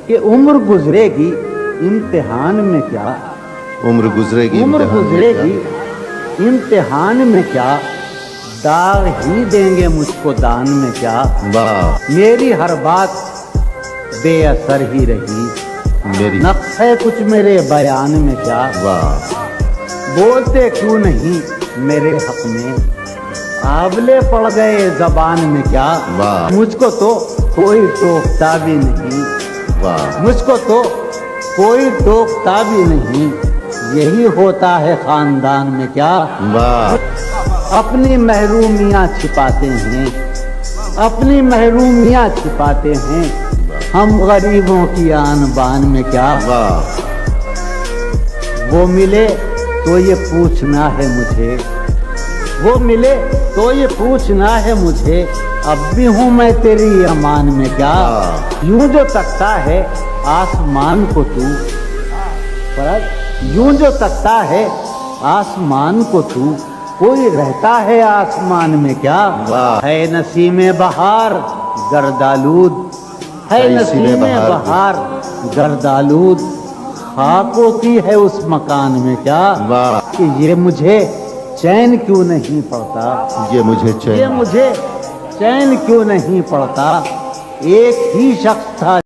کہ عمر گزرے گی امتحان میں کیا، عمر گزرے گی عمر امتحان میں گزرے کیا؟ گی امتحان میں کیا، داغ ہی دیں گے مجھ کو دان میں کیا، واہ میری ہر بات بے اثر ہی رہی، میری نقص ہے کچھ میرے بیان میں کیا، واہ بولتے کیوں نہیں میرے حق میں، آبلے پڑ گئے زبان میں کیا، واہ مجھ کو تو کوئی ٹوکتا بھی نہیں، واہ مجھ کو تو کوئی ٹوکتا بھی نہیں، یہی ہوتا ہے خاندان میں کیا، واہ اپنی محرومیاں چھپاتے ہیں، اپنی محرومیاں چھپاتے ہیں، ہم غریبوں کی آن بان میں کیا، واہ وہ ملے تو یہ پوچھنا ہے مجھے، وہ ملے تو یہ پوچھنا ہے مجھے، اب بھی ہوں میں تیری امان میں کیا، یوں جو تکتا ہے آسمان کو تو، یوں جو تکتا ہے آسمان کو تو، کوئی رہتا ہے آسمان میں کیا، واہ ہے نسیم بہار گردالود، ہے نسیم بہار گردالود، خاکوں کی ہے اس مکان میں کیا، واہ کہ یہ مجھے چین کیوں نہیں پڑتا، یہ مجھے یہ چین مجھے چین کیوں نہیں پڑتا، ایک ہی شخص تھا